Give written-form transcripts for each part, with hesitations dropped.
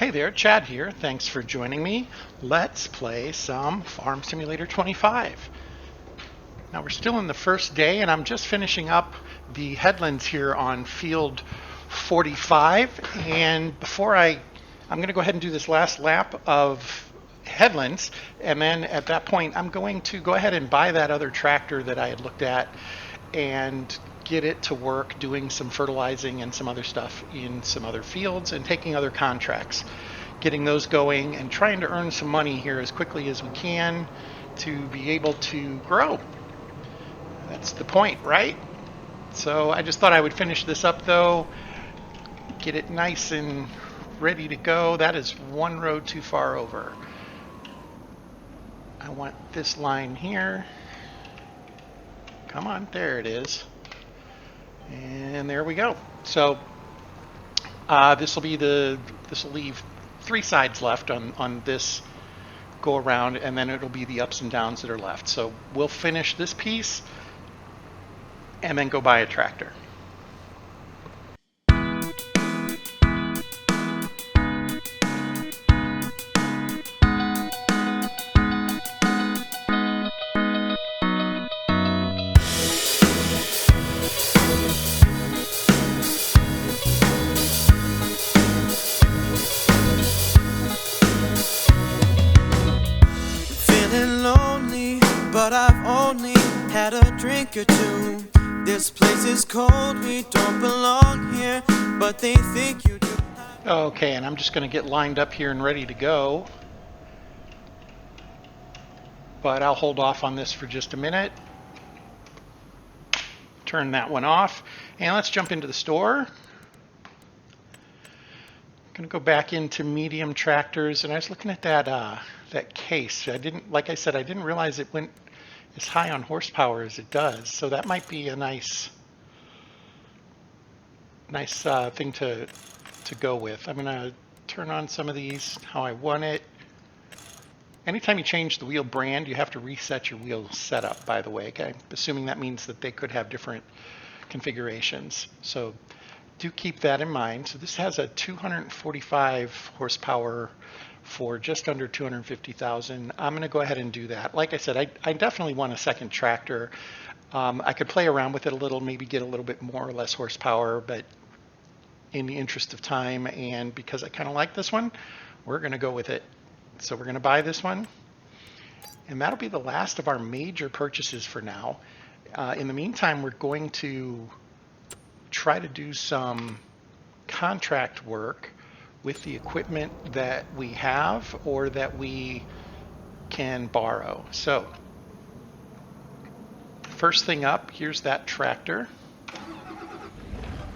Hey there, Chad here. Thanks for joining me. Let's play some Farm Simulator 25. Now we're still in the first day and I'm just finishing up the headlands here on field 45. And I'm going to go ahead and do this last lap of headlands. And then at that point, I'm going to go ahead and buy that other tractor that I had looked at and get it to work doing some fertilizing and some other stuff in some other fields and taking other contracts, getting those going and trying to earn some money here as quickly as we can to be able to grow. That's the point, right? So I just thought I would finish this up though, get it nice and ready to go. That is one road too far over. I want this line here. Come on, there it is. And there we go. So this will leave 3 sides left on this go around, and then it'll be the ups and downs that are left. So we'll finish this piece and then go buy a tractor. But I've only had a drink or two. This place is cold, we don't belong here, but they think you do. Okay, and I'm just going to get lined up here and ready to go. But I'll hold off on this for just a minute. Turn that one off. And let's jump into the store. I'm going to go back into medium tractors, and I was looking at that case. Like I said, I didn't realize it went as high on horsepower as it does. So that might be a nice thing to go with. I'm going to turn on some of these how I want it. Anytime you change the wheel brand, you have to reset your wheel setup, by the way. Okay? I'm assuming that means that they could have different configurations. So do keep that in mind. So this has a 245 horsepower for just under 250,000. I'm going to go ahead and do that. Like I said, I definitely want a second tractor. I could play around with it a little, maybe get a little bit more or less horsepower, but in the interest of time and because I kind of like this one, we're going to go with it. So we're going to buy this one, and that'll be the last of our major purchases for now. In the meantime, we're going to try to do some contract work with the equipment that we have or that we can borrow. So first thing up, here's that tractor.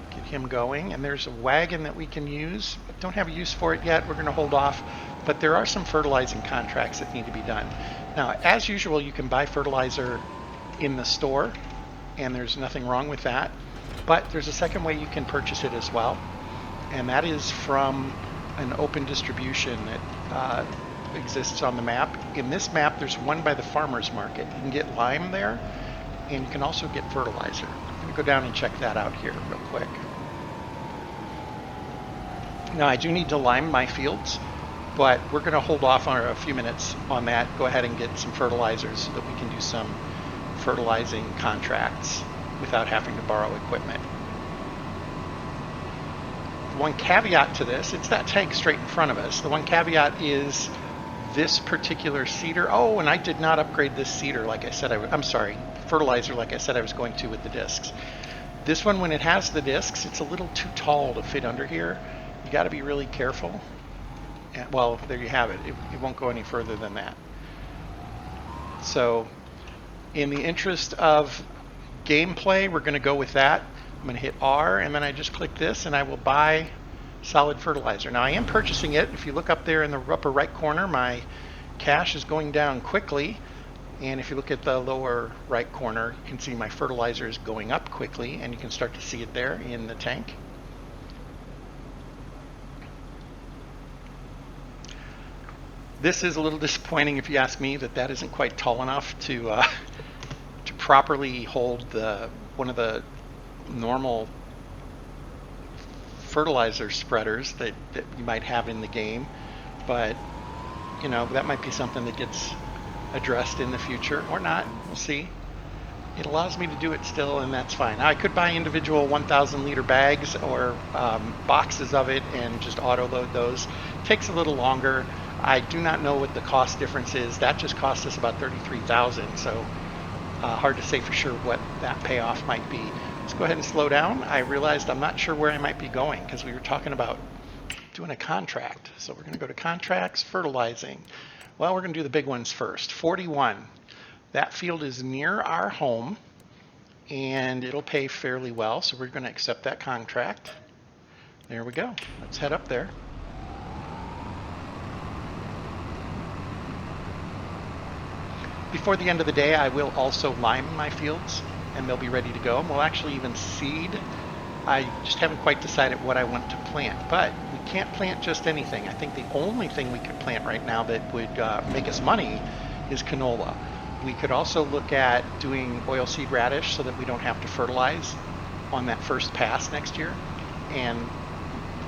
Get him going, and there's a wagon that we can use. Don't have a use for it yet. We're going to hold off, but there are some fertilizing contracts that need to be done. Now, as usual, you can buy fertilizer in the store, and there's nothing wrong with that. But there's a second way you can purchase it as well, and that is from an open distribution that exists on the map. In this map, there's one by the farmer's market. You can get lime there, and you can also get fertilizer. I'm going to go down and check that out here real quick. Now, I do need to lime my fields, but we're going to hold off on a few minutes on that. Go ahead and get some fertilizers so that we can do some fertilizing contracts without having to borrow equipment. One caveat to this, it's that tank straight in front of us. The one caveat is this particular seeder. Oh, and I did not upgrade this seeder like I said I'm sorry, fertilizer like I said I was going to with the discs. This one, when it has the discs, it's a little too tall to fit under here. You got to be really careful. And, well, there you have it. It won't go any further than that. So in the interest of gameplay, we're going to go with that. I'm going to hit R, and then I just click this, and I will buy solid fertilizer. Now, I am purchasing it. If you look up there in the upper right corner, my cash is going down quickly. And if you look at the lower right corner, you can see my fertilizer is going up quickly, and you can start to see it there in the tank. This is a little disappointing, if you ask me, that isn't quite tall enough to properly hold one of the normal fertilizer spreaders that you might have in the game, but you know, that might be something that gets addressed in the future or not. We'll see. It allows me to do it still, and that's fine. I could buy individual 1,000 liter bags or boxes of it and just auto load those. It takes a little longer. I do not know what the cost difference is. That just cost us about $33,000, so hard to say for sure what that payoff might be. Let's go ahead and slow down. I realized I'm not sure where I might be going because we were talking about doing a contract. So we're going to go to contracts, fertilizing. Well, we're going to do the big ones first. 41. That field is near our home and it'll pay fairly well, so we're going to accept that contract. There we go. Let's head up there. Before the end of the day, I will also lime my fields and they'll be ready to go. And we'll actually even seed. I just haven't quite decided what I want to plant, but we can't plant just anything. I think the only thing we could plant right now that would make us money is canola. We could also look at doing oilseed radish so that we don't have to fertilize on that first pass next year, and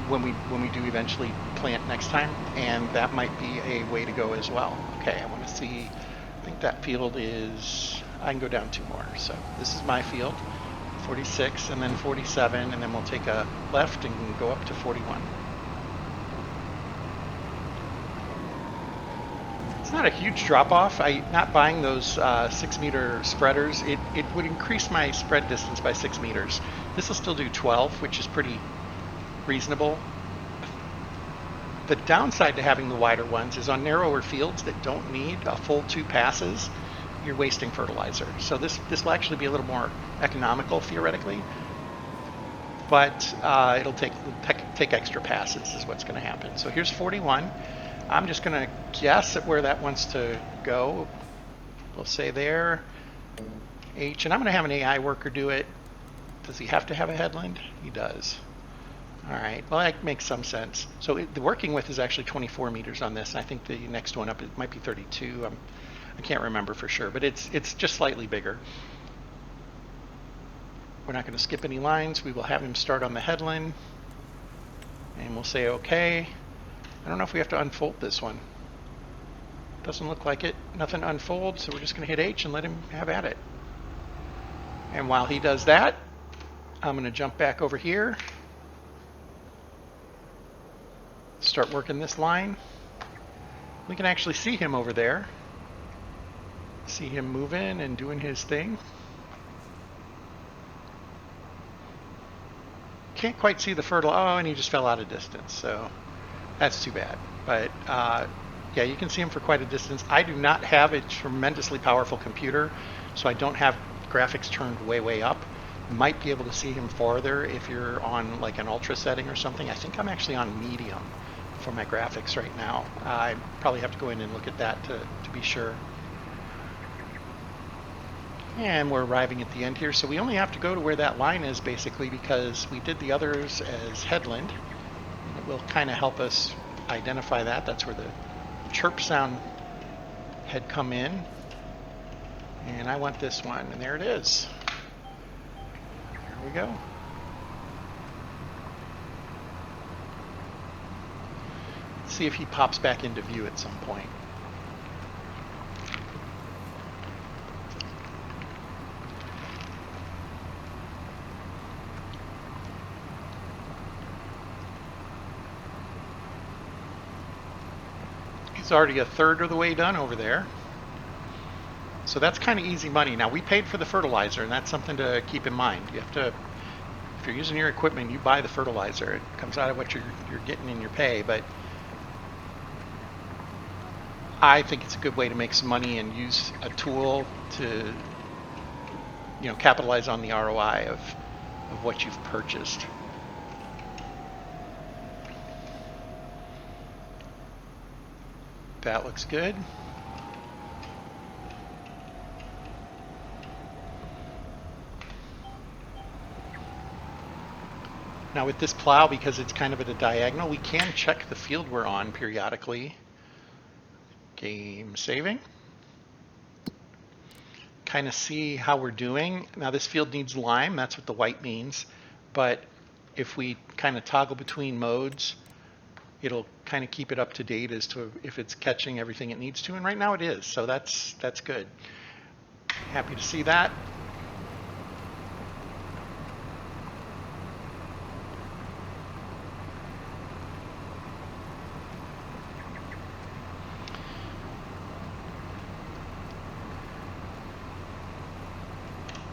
when we do eventually plant next time, and that might be a way to go as well. Okay, I want to see. I think that field is. I can go down 2 more. So this is my field, 46, and then 47, and then we'll take a left and go up to 41. It's not a huge drop off. Not buying those 6 meter spreaders, it would increase my spread distance by 6 meters. This will still do 12, which is pretty reasonable. The downside to having the wider ones is on narrower fields that don't need a full 2 passes, you're wasting fertilizer. So this will actually be a little more economical theoretically, but it'll take extra passes is what's going to happen. So here's 41. I'm just going to guess at where that wants to go. We'll say there, H, and I'm going to have an AI worker do it. Does he have to have a headland? He does. All right, well, that makes some sense. So the working width is actually 24 meters on this. And I think the next one up, it might be 32. I can't remember for sure, but it's just slightly bigger. We're not going to skip any lines. We will have him start on the headland, and we'll say okay. I don't know if we have to unfold this one. Doesn't look like it. Nothing unfolds, so we're just going to hit H and let him have at it. And while he does that, I'm going to jump back over here. Start working this line. We can actually see him over there. See him moving and doing his thing. Can't quite see the fertile. Oh, and he just fell out of distance, so that's too bad. But yeah, you can see him for quite a distance. I do not have a tremendously powerful computer, so I don't have graphics turned way up. You might be able to see him farther if you're on like an ultra setting or something. I think I'm actually on medium for my graphics right now. I probably have to go in and look at that to be sure. And we're arriving at the end here, so we only have to go to where that line is basically because we did the others as headland. And it will kind of help us identify that. That's where the chirp sound had come in. And I want this one, and there it is. There we go. Let's see if he pops back into view at some point. He's already a third of the way done over there. So that's kind of easy money. Now, we paid for the fertilizer, and that's something to keep in mind. You have to, if you're using your equipment, you buy the fertilizer. It comes out of what you're getting in your pay, but I think it's a good way to make some money and use a tool to, you know, capitalize on the ROI of what you've purchased. That looks good. Now with this plow, because it's kind of at a diagonal, we can check the field we're on periodically. Game saving. Kind of see how we're doing. Now this field needs lime, that's what the white means, but if we kind of toggle between modes, it'll kind of keep it up to date as to if it's catching everything it needs to, and right now it is, so that's good. Happy to see that.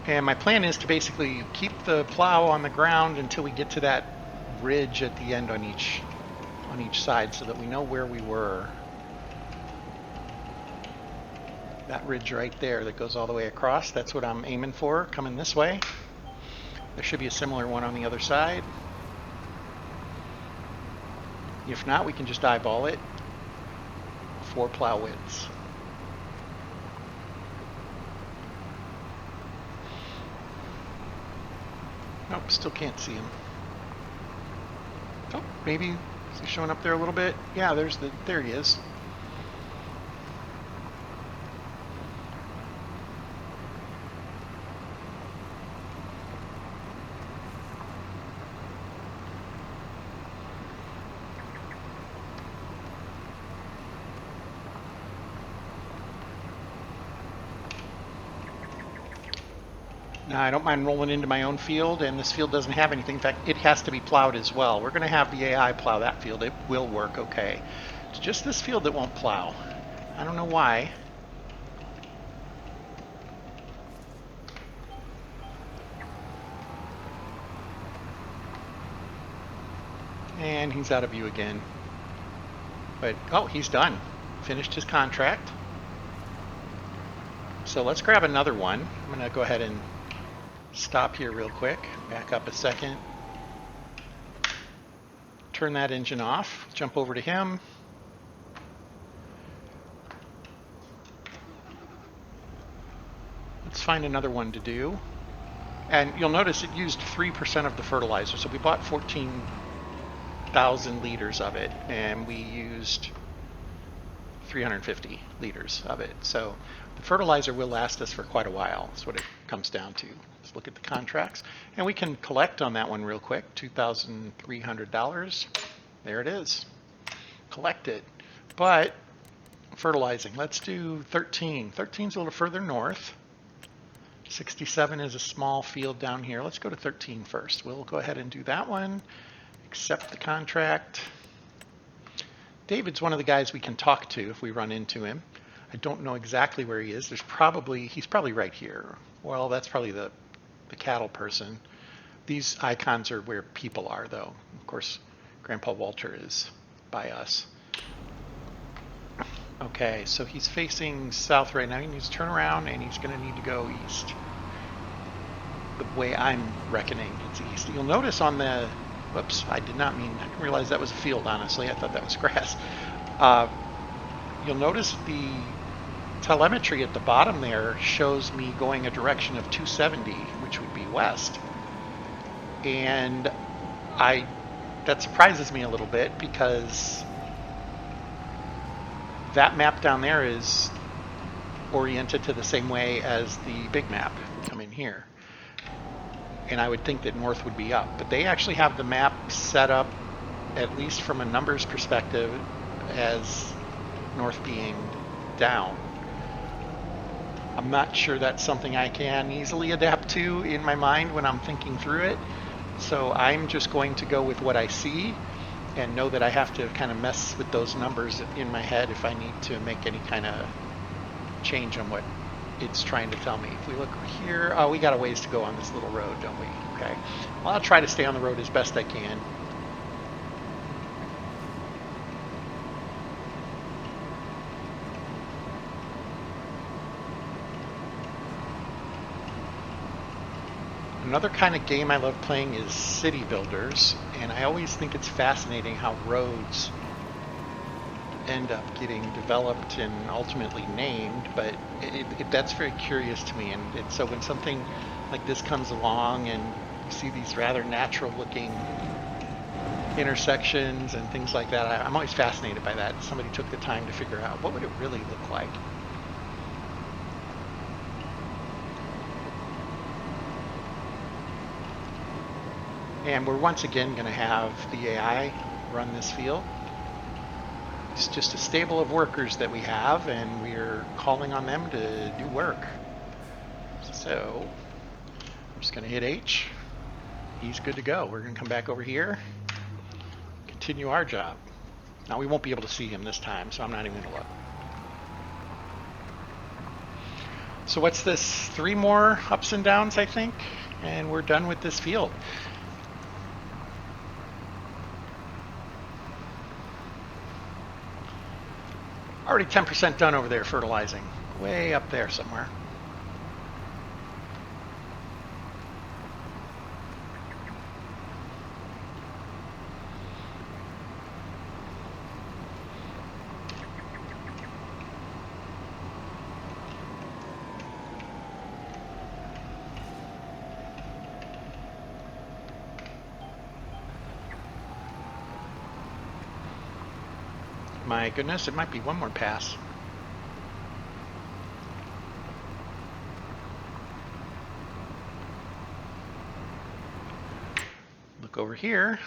And my plan is to basically keep the plow on the ground until we get to that ridge at the end on each side, so that we know where we were. That ridge right there that goes all the way across, that's what I'm aiming for, coming this way. There should be a similar one on the other side. If not, we can just eyeball it. 4 plow widths. Nope, still can't see him. Oh, maybe is he showing up there a little bit? Yeah, there he is. Now, I don't mind rolling into my own field, and this field doesn't have anything. In fact, it has to be plowed as well. We're going to have the AI plow that field. It will work okay. It's just this field that won't plow. I don't know why. And he's out of view again. But, oh, he's done. Finished his contract. So let's grab another one. I'm going to go ahead and stop here real quick, back up a second, turn that engine off, jump over to him. Let's find another one to do. And you'll notice it used 3% of the fertilizer, so we bought 14,000 liters of it, and we used 350 liters of it. So the fertilizer will last us for quite a while. That's what it comes down to. Let's look at the contracts. And we can collect on that one real quick, $2,300. There it is. Collect it. But fertilizing, let's do 13. 13's a little further north. 67 is a small field down here. Let's go to 13 first. We'll go ahead and do that one. Accept the contract. David's one of the guys we can talk to if we run into him. I don't know exactly where he is. He's probably right here. Well, that's probably the cattle person. These icons are where people are, though. Of course, Grandpa Walter is by us. Okay, so he's facing south right now. He needs to turn around, and he's going to need to go east. The way I'm reckoning, it's east. You'll notice on the... Whoops, I didn't realize that was a field, honestly. I thought that was grass. You'll notice the telemetry at the bottom there shows me going a direction of 270, which would be west. And that surprises me a little bit, because that map down there is oriented to the same way as the big map. Come in here. And I would think that north would be up. But they actually have the map set up, at least from a numbers perspective, as north being down. I'm not sure that's something I can easily adapt to in my mind when I'm thinking through it. So I'm just going to go with what I see and know that I have to kind of mess with those numbers in my head if I need to make any kind of change on what it's trying to tell me. If we look here, oh, we got a ways to go on this little road, don't we? Okay. Well, I'll try to stay on the road as best I can. Another kind of game I love playing is City Builders, and I always think it's fascinating how roads end up getting developed and ultimately named, but that's very curious to me. And so when something like this comes along and you see these rather natural looking intersections and things like that, I'm always fascinated by that. Somebody took the time to figure out what would it really look like. And we're once again going to have the AI run this field. It's just a stable of workers that we have, and we're calling on them to do work. So I'm just going to hit H. He's good to go. We're going to come back over here, continue our job. Now we won't be able to see him this time, so I'm not even going to look. So what's this? 3 more ups and downs, I think, and we're done with this field. Already 10% done over there fertilizing, way up there somewhere. My goodness, it might be one more pass. Look over here.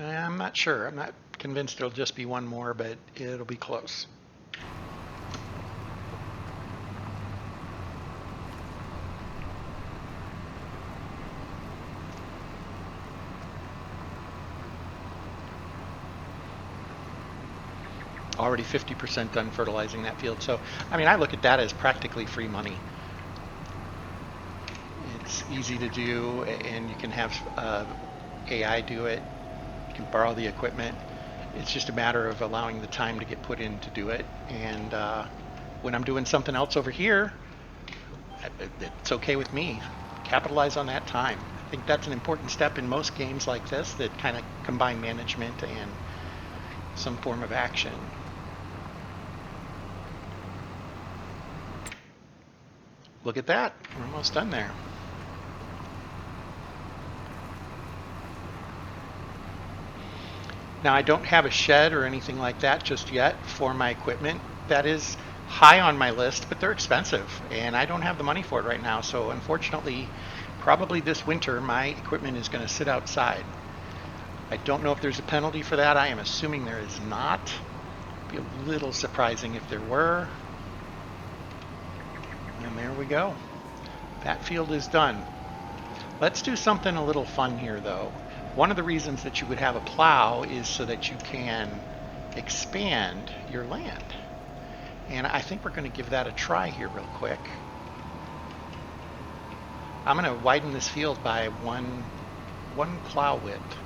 I'm not sure. I'm not convinced it'll just be one more, but it'll be close. Already 50% done fertilizing that field. So, I mean, I look at that as practically free money. It's easy to do, and you can have AI do it. You can borrow the equipment. It's just a matter of allowing the time to get put in to do it. And when I'm doing something else over here, it's okay with me. Capitalize on that time. I think that's an important step in most games like this that kind of combine management and some form of action. Look at that. We're almost done there. Now, I don't have a shed or anything like that just yet for my equipment. That is high on my list, but they're expensive, and I don't have the money for it right now. So unfortunately, probably this winter, my equipment is going to sit outside. I don't know if there's a penalty for that. I am assuming there is not. It'd be a little surprising if there were. And there we go. That field is done. Let's do something a little fun here, though. One of the reasons that you would have a plow is so that you can expand your land. And I think we're going to give that a try here real quick. I'm going to widen this field by one plow width,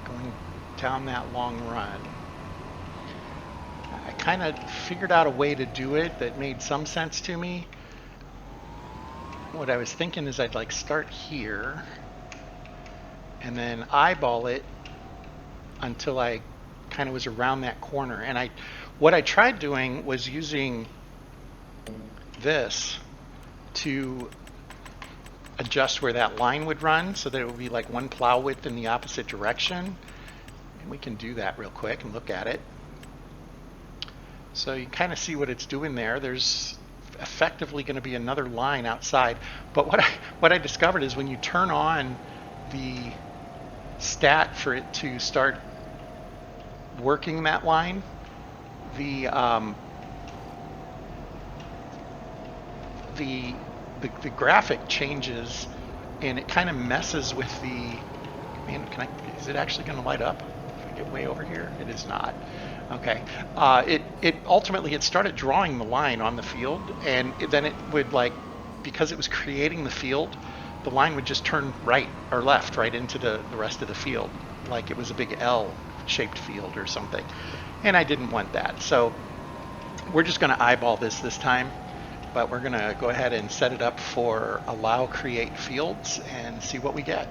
going down that long run. I kind of figured out a way to do it that made some sense to me. What I was thinking is I'd like start here and then eyeball it until I kind of was around that corner. And what I tried doing was using this to adjust where that line would run so that it would be like one plow width in the opposite direction. And we can do that real quick and look at it. So you kind of see what it's doing there. There's effectively going to be another line outside. But what I discovered is when you turn on the stat for it to start working that line, the graphic changes, and it kind of messes with the. Man, is it actually going to light up? If I get way over here, it is not. Okay. It ultimately it started drawing the line on the field, and then it would because it was creating the field, the line would just turn right or left right into the rest of the field, like it was a big L-shaped field or something. And I didn't want that, so we're just going to eyeball this time. But we're going to go ahead and set it up for allow create fields and see what we get.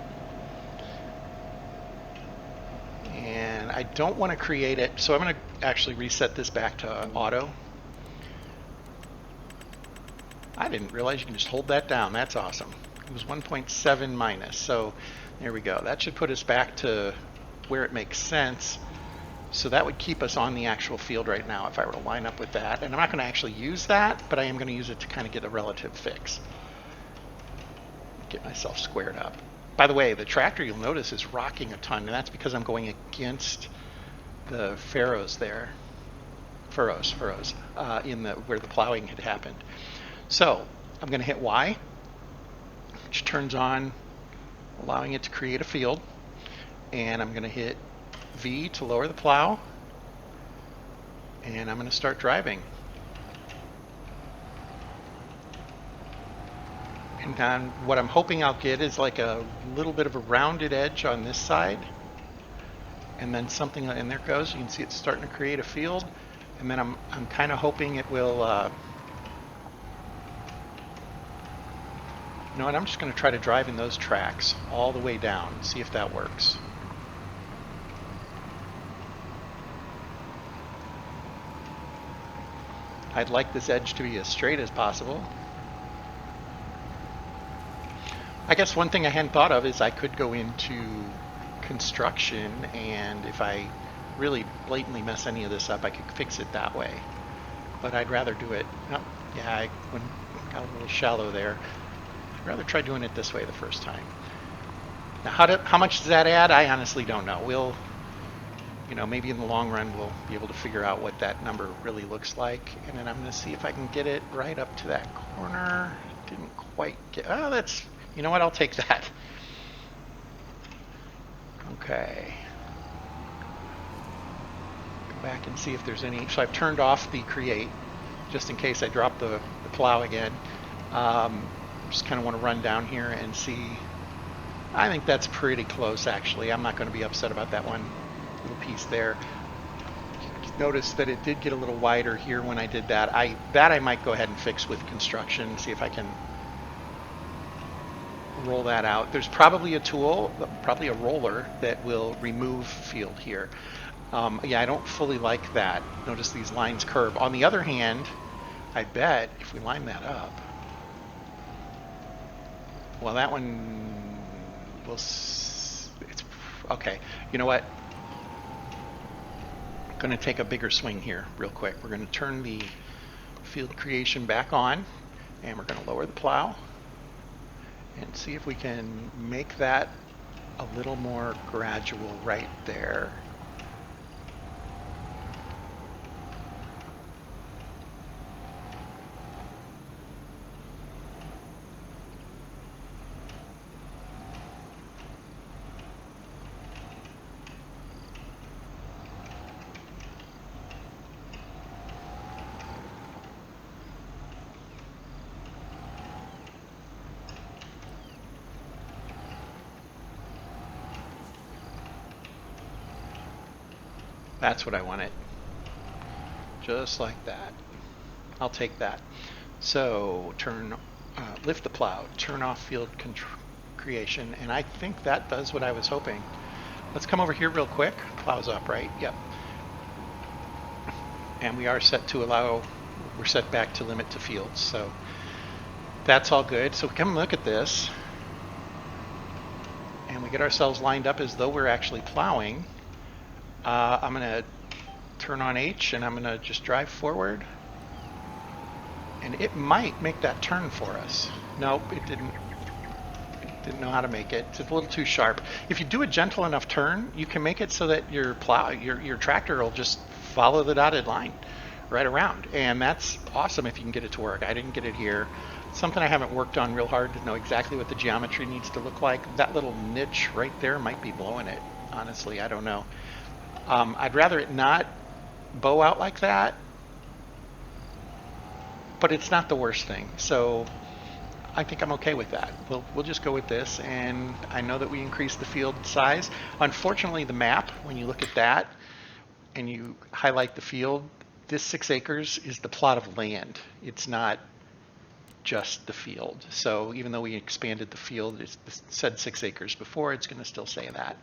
And I don't want to create it, so I'm going to actually reset this back to auto. I didn't realize you can just hold that down. That's awesome. It was 1.7 minus, so there we go. That should put us back to where it makes sense. So that would keep us on the actual field right now if I were to line up with that. And I'm not going to actually use that, but I am going to use it to kind of get a relative fix. Get myself squared up. By the way, the tractor, you'll notice, is rocking a ton, and that's because I'm going against the furrows there. Furrows, in where the plowing had happened. So I'm going to hit Y, which turns on, allowing it to create a field. And I'm going to hit V to lower the plow. And I'm going to start driving. And then what I'm hoping I'll get is like a little bit of a rounded edge on this side. And then something, and there it goes. You can see it's starting to create a field. And then I'm kind of hoping it will, you know what, I'm just going to try to drive in those tracks all the way down, see if that works. I'd like this edge to be as straight as possible. I guess one thing I hadn't thought of is I could go into construction, and if I really blatantly mess any of this up, I could fix it that way. But I'd rather do it, oh, yeah, I got a little shallow there. I'd rather try doing it this way the first time. Now, how much does that add? I honestly don't know. We'll, you know, maybe in the long run we'll be able to figure out what that number really looks like. And then I'm going to see if I can get it right up to that corner. Didn't quite get, oh, that's, you know what, I'll take that. Okay. Go back and see if there's any, so I've turned off the create, just in case I drop the plow again. Just kind of want to run down here and see. I think that's pretty close, actually. I'm not going to be upset about that one little piece there. Notice that it did get a little wider here when I did that. I might go ahead and fix with construction, see if I can roll that out. There's probably a tool, probably a roller, that will remove field here. Yeah, I don't fully like that. Notice these lines curve. On the other hand, I bet if we line that up, well, that one will, it's, okay, you know what? I'm going to take a bigger swing here real quick. We're going to turn the field creation back on, and we're going to lower the plow and see if we can make that a little more gradual right there. That's what I wanted. Just like that. I'll take that. So lift the plow, turn off field creation, and I think that does what I was hoping. Let's come over here real quick. Plow's up, right? Yep. And we are set to allow, we're set back to limit to fields, so that's all good. So come look at this, and we get ourselves lined up as though we're actually plowing. I'm going to turn on H, and I'm going to just drive forward. And it might make that turn for us. Nope, it didn't. It didn't know how to make it. It's a little too sharp. If you do a gentle enough turn, you can make it so that your tractor will just follow the dotted line right around. And that's awesome if you can get it to work. I didn't get it here. It's something I haven't worked on real hard to know exactly what the geometry needs to look like. That little niche right there might be blowing it. Honestly, I don't know. I'd rather it not bow out like that, but it's not the worst thing. So I think I'm okay with that. We'll just go with this, and I know that we increased the field size. Unfortunately, the map, when you look at that and you highlight the field, this 6 acres is the plot of land. It's not just the field. So even though we expanded the field, it said 6 acres before, it's going to still say that.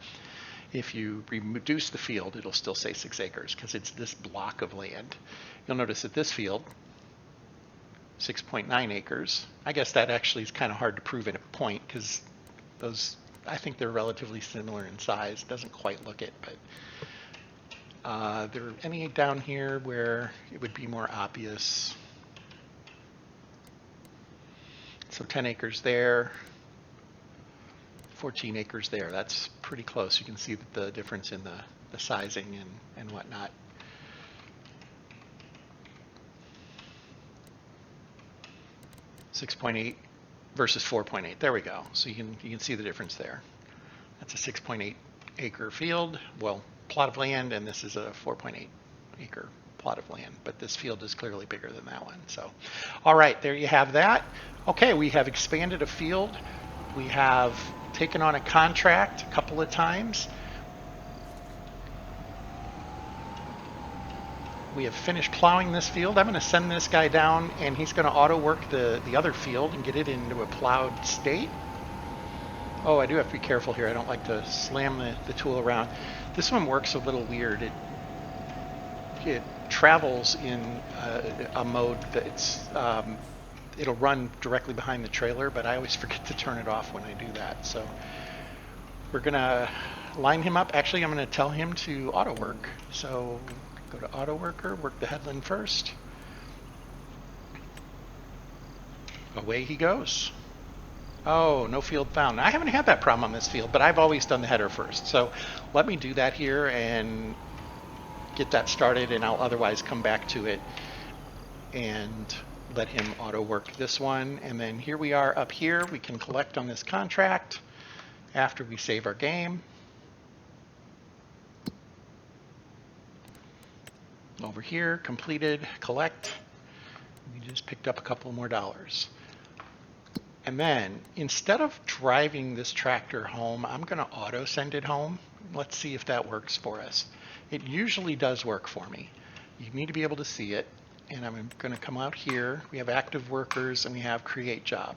If you reduce the field, it'll still say 6 acres because it's this block of land. You'll notice that this field, 6.9 acres. I guess that actually is kind of hard to prove at a point because those, I think they're relatively similar in size. Doesn't quite look it, but there are any down here where it would be more obvious. So 10 acres there. 14 acres there. That's pretty close. You can see the difference in the sizing and whatnot. .8 versus 4.8. There we go. So you can see the difference there. That's a 6.8 acre field, well, plot of land, and this is a 4.8 acre plot of land. But this field is clearly bigger than that one. So, all right, there you have that. Okay, we have expanded a field. We have taken on a contract a couple of times. We have finished plowing this field. I'm going to send this guy down, and he's going to auto work the other field and get it into a plowed state. Oh, I do have to be careful here. I don't like to slam the tool around. This one works a little weird. It travels in a mode that's it'll run directly behind the trailer, but I always forget to turn it off when I do that. So we're going to line him up. Actually, I'm going to tell him to auto work. So go to auto worker, work the headland first. Away he goes. Oh, no field found. I haven't had that problem on this field, but I've always done the header first. So let me do that here and get that started, and I'll otherwise come back to it and let him auto work this one. And then here we are up here. We can collect on this contract after we save our game. Over here, completed, collect. We just picked up a couple more dollars. And then instead of driving this tractor home, I'm going to auto send it home. Let's see if that works for us. It usually does work for me. You need to be able to see it. And I'm going to come out here. We have active workers and we have create job.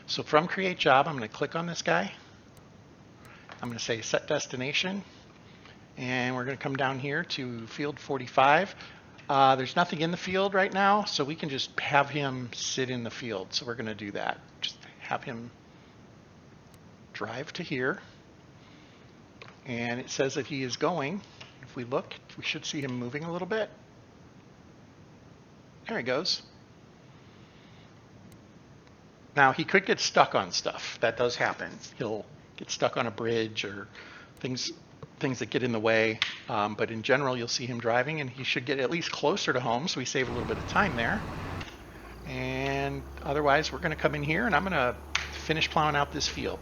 So from create job, I'm going to click on this guy. I'm going to say set destination. And we're going to come down here to field 45. There's nothing in the field right now, so we can just have him sit in the field. So we're going to do that. Just have him drive to here. And it says that he is going. If we look, we should see him moving a little bit. There he goes. Now, he could get stuck on stuff. That does happen. He'll get stuck on a bridge or things that get in the way, but in general you'll see him driving, and he should get at least closer to home, so we save a little bit of time there. And otherwise we're going to come in here and I'm going to finish plowing out this field.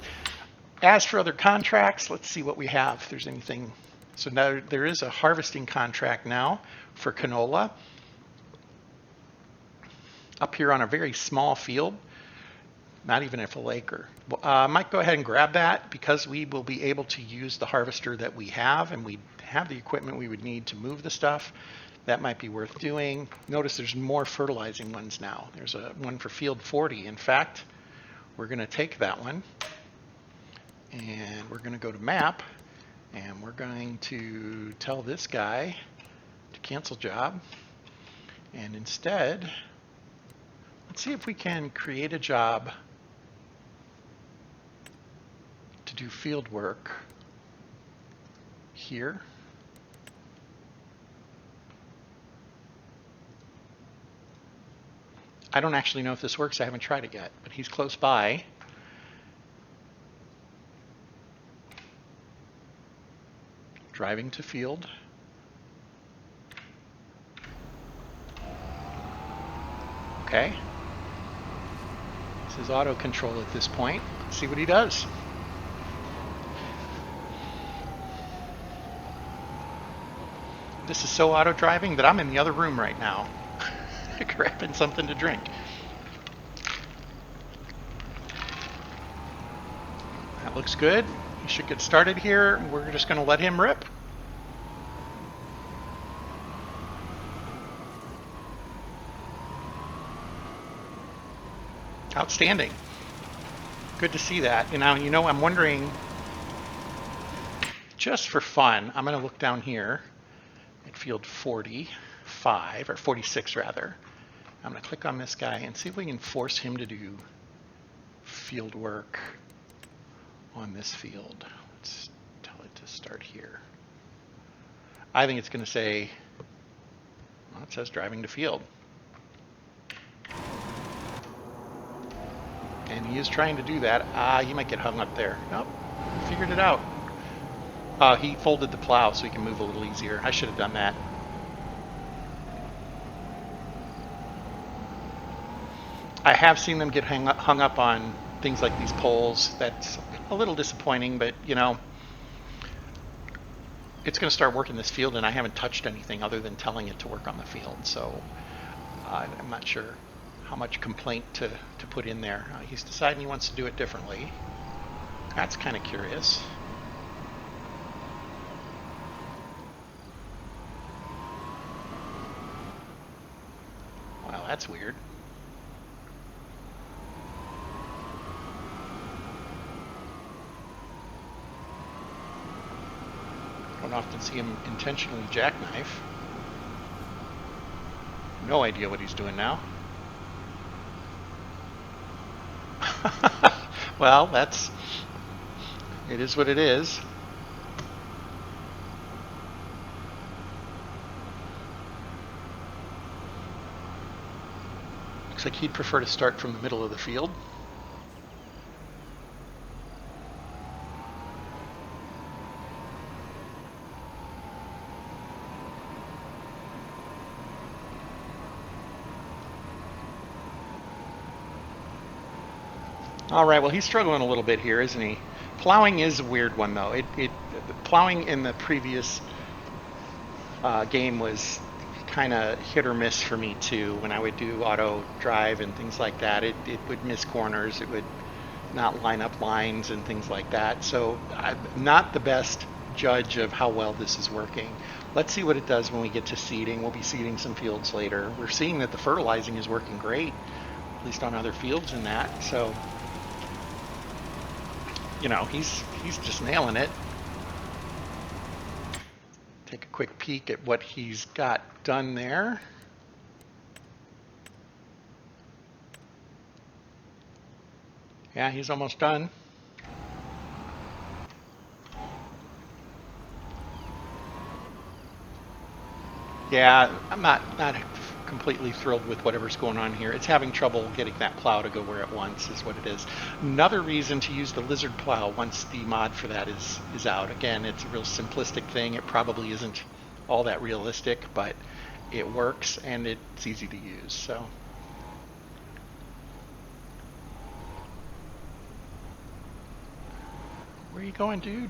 As for other contracts, let's see what we have, if there's anything. So now there is a harvesting contract now for canola up here on a very small field, not even a full acre. I might go ahead and grab that because we will be able to use the harvester that we have, and we have the equipment we would need to move the stuff. That might be worth doing. Notice there's more fertilizing ones now. There's a one for field 40. In fact, we're going to take that one and we're going to go to map, and we're going to tell this guy to cancel job, and instead let's see if we can create a job to do field work here. I don't actually know if this works. I haven't tried it yet, but he's close by. Driving to field. Okay. This is auto control at this point. Let's see what he does. This is so auto driving that I'm in the other room right now grabbing something to drink. That looks good. He should get started here. We're just going to let him rip. Outstanding. Good to see that. And now, I'm wondering, just for fun, I'm going to look down here at field 45, or 46 rather. I'm going to click on this guy and see if we can force him to do field work on this field. Let's tell it to start here. I think it's going to say, well, it says driving to field. And he is trying to do that. You might get hung up there. Nope, Figured it out. He folded the plow so he can move a little easier. I should have done that. I have seen them get hung up on things like these poles. That's a little disappointing, but you know, it's going to start working this field, and I haven't touched anything other than telling it to work on the field. So I'm not sure how much complaint to put in there. He's deciding he wants to do it differently. That's kind of curious. Wow, that's weird. Don't often see him intentionally jackknife. No idea what he's doing now. Well, it is what it is. Looks like he'd prefer to start from the middle of the field. All right, well, he's struggling a little bit here, isn't he? Plowing is a weird one, though. Plowing in the previous game was kind of hit or miss for me, too. When I would do auto drive and things like that, it would miss corners. It would not line up lines and things like that. So I'm not the best judge of how well this is working. Let's see what it does when we get to seeding. We'll be seeding some fields later. We're seeing that the fertilizing is working great, at least on other fields in that. So, you know, he's just nailing it. Take a quick peek at what he's got done there. Yeah, he's almost done. Yeah, I'm not completely thrilled with whatever's going on here. It's having trouble getting that plow to go where it wants is what it is. Another reason to use the lizard plow once the mod for that is out. Again, it's a real simplistic thing. It probably isn't all that realistic, but it works and it's easy to use. So where are you going, dude?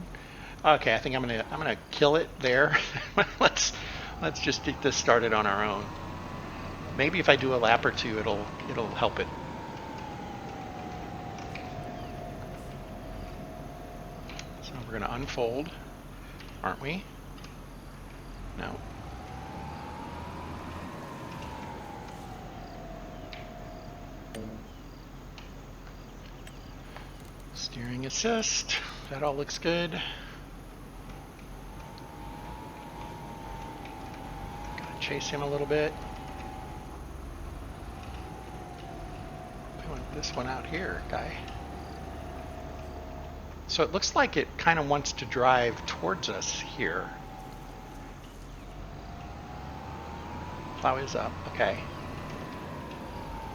Okay, I think I'm gonna kill it there. Let's just get this started on our own. Maybe if I do a lap or two, it'll help it. So we're gonna unfold, aren't we? No. Steering assist. That all looks good. Gotta chase him a little bit. I want this one out here, guy. So it looks like it kind of wants to drive towards us here. Plow is up, okay.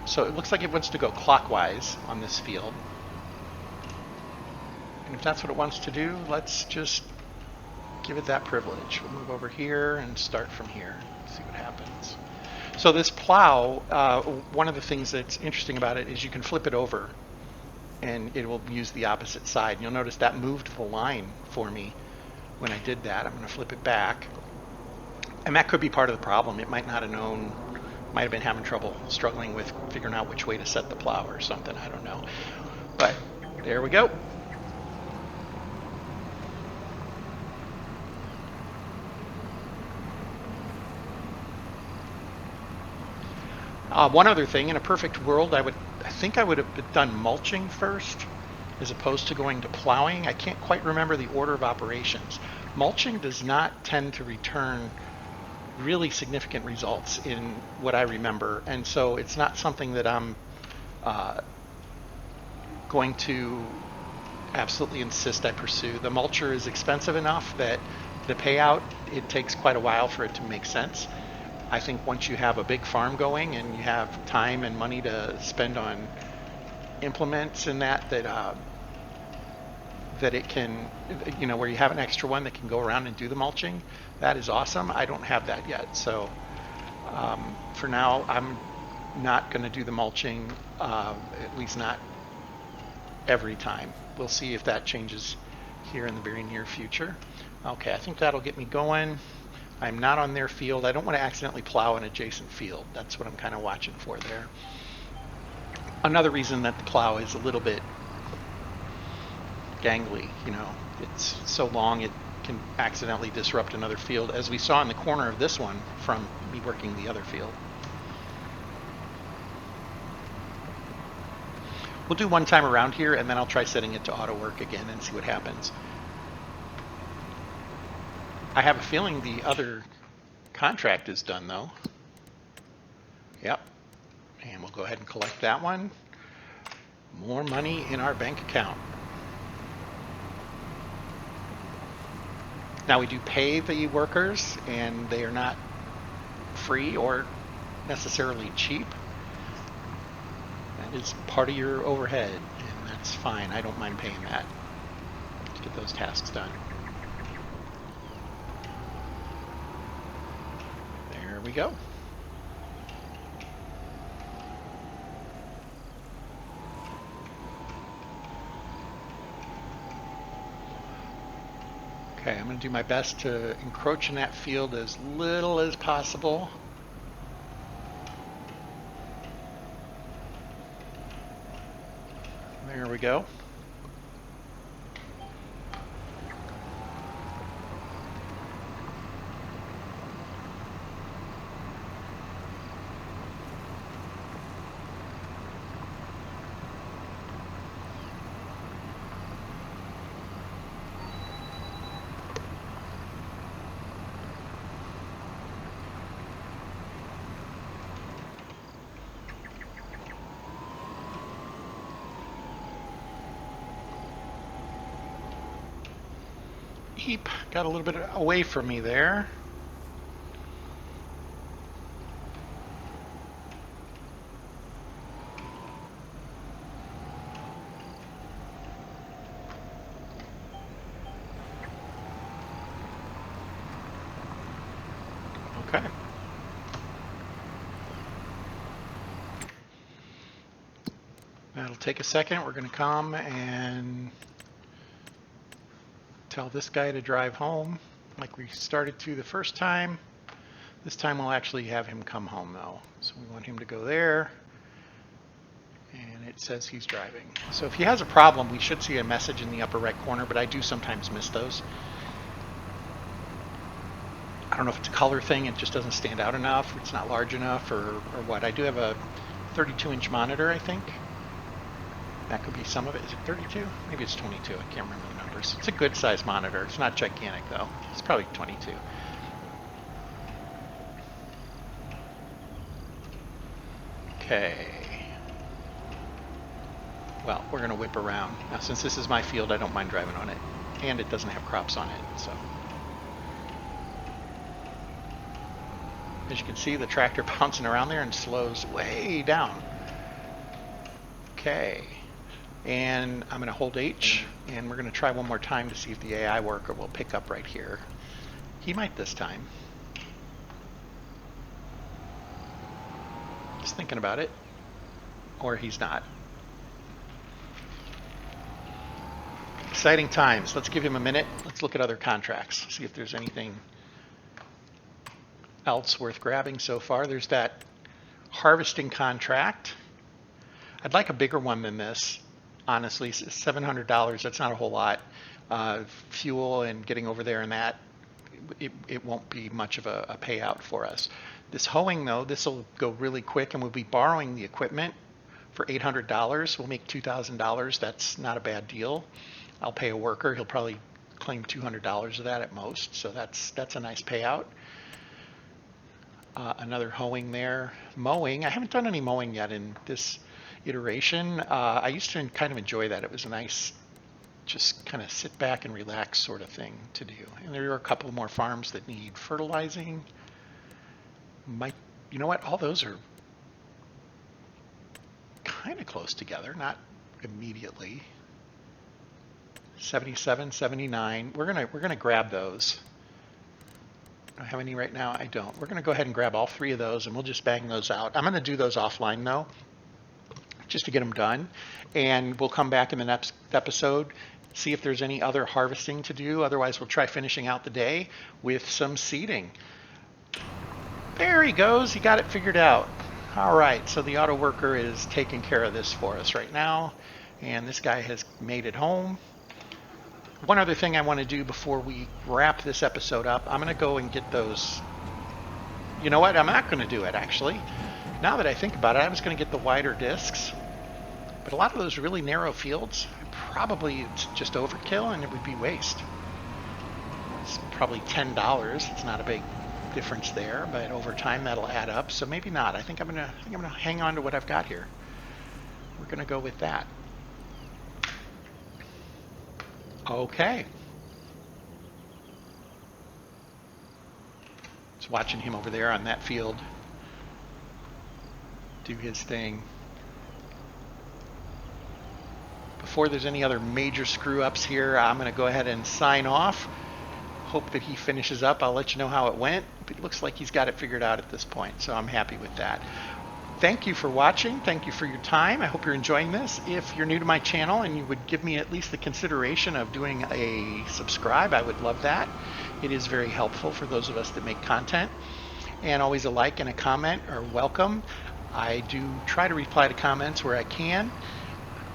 So it looks like it wants to go clockwise on this field. And if that's what it wants to do, let's just give it that privilege. We'll move over here and start from here. See what happens. So this plow, one of the things that's interesting about it is you can flip it over and it will use the opposite side. You'll notice that moved the line for me when I did that. I'm going to flip it back. And that could be part of the problem. It might not have known, might have been having trouble struggling with figuring out which way to set the plow or something. I don't know. But there we go. One other thing, in a perfect world, I think I would have done mulching first as opposed to going to plowing. I can't quite remember the order of operations. Mulching does not tend to return really significant results in what I remember, and so it's not something that I'm going to absolutely insist I pursue. The mulcher is expensive enough that the payout, it takes quite a while for it to make sense. I think once you have a big farm going and you have time and money to spend on implements and that that it can, you know, where you have an extra one that can go around and do the mulching. That is awesome. I don't have that yet. So for now, I'm not going to do the mulching, at least not every time. We'll see if that changes here in the very near future. Okay, I think that'll get me going. I'm not on their field. I don't want to accidentally plow an adjacent field. That's what I'm kind of watching for there. Another reason that the plow is a little bit gangly, you know, it's so long it can accidentally disrupt another field, as we saw in the corner of this one from me working the other field. We'll do one time around here, and then I'll try setting it to auto work again and see what happens. I have a feeling the other contract is done, though. Yep. And we'll go ahead and collect that one. More money in our bank account. Now we do pay the workers, and they are not free or necessarily cheap. That is part of your overhead, and that's fine. I don't mind paying that to get those tasks done. There we go. Okay, I'm going to do my best to encroach in that field as little as possible. There we go. Eep, got a little bit away from me there. Okay. That'll take a second. We're going to come and tell this guy to drive home like we started to the first time. This time we'll actually have him come home though. So we want him to go there, and it says he's driving. So if he has a problem, we should see a message in the upper right corner, but I do sometimes miss those. I don't know if it's a color thing, it just doesn't stand out enough, it's not large enough, or what. I do have a 32-inch monitor, I think. That could be some of it. Is it 32? Maybe it's 22. I can't remember the numbers. It's a good size monitor. It's not gigantic though. It's probably 22. Okay. Well, we're going to whip around. Now, since this is my field, I don't mind driving on it. And it doesn't have crops on it, so. As you can see, the tractor bouncing around there and slows way down. Okay. And I'm going to hold H, and we're going to try one more time to see if the AI worker will pick up right here. He might this time. Just thinking about it. Or he's not. Exciting times. Let's give him a minute. Let's look at other contracts, see if there's anything else worth grabbing so far. There's that harvesting contract. I'd like a bigger one than this. Honestly, $700, that's not a whole lot. Fuel and getting over there and that, it won't be much of a payout for us. This hoeing though, this will go really quick, and we'll be borrowing the equipment for $800. We'll make $2,000. That's not a bad deal. I'll pay a worker. He'll probably claim $200 of that at most. So that's a nice payout. Another hoeing there. Mowing. I haven't done any mowing yet in this iteration. I used to kind of enjoy that. It was a nice, just kind of sit back and relax sort of thing to do. And there are a couple more farms that need fertilizing. You know what? All those are kind of close together, not immediately. 77, 79. We're gonna grab those. I don't have any right now. I don't. We're gonna go ahead and grab all 3 of those, and we'll just bang those out. I'm gonna do those offline though, just to get them done, and we'll come back in the next episode, see if there's any other harvesting to do. Otherwise, we'll try finishing out the day with some seeding. There he goes. He got it figured out. All right, so the auto worker is taking care of this for us right now, and this guy has made it home. One other thing I want to do before we wrap this episode up, I'm going to go and get those. You know what? I'm not going to do it, actually. Now that I think about it, I was going to get the wider discs, but a lot of those really narrow fields, probably it's just overkill and it would be waste. It's probably $10. It's not a big difference there, but over time that'll add up. So maybe not. I think I'm gonna hang on to what I've got here. We're gonna go with that. Okay. Just watching him over there on that field do his thing. Before there's any other major screw ups here, I'm gonna go ahead and sign off. Hope that he finishes up. I'll let you know how it went. It looks like he's got it figured out at this point, so I'm happy with that. Thank you for watching. Thank you for your time. I hope you're enjoying this. If you're new to my channel and you would give me at least the consideration of doing a subscribe, I would love that. It is very helpful for those of us that make content. And always a like and a comment are welcome. I do try to reply to comments where I can.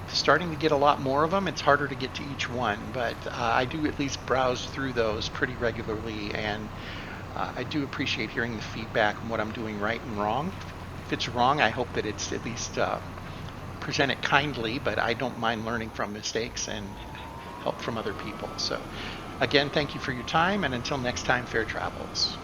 Starting to get a lot more of them. It's harder to get to each one, but I do at least browse through those pretty regularly, and I do appreciate hearing the feedback on what I'm doing right and wrong. If it's wrong, I hope that it's at least presented kindly, but I don't mind learning from mistakes and help from other people. So again, thank you for your time, and until next time, fair travels.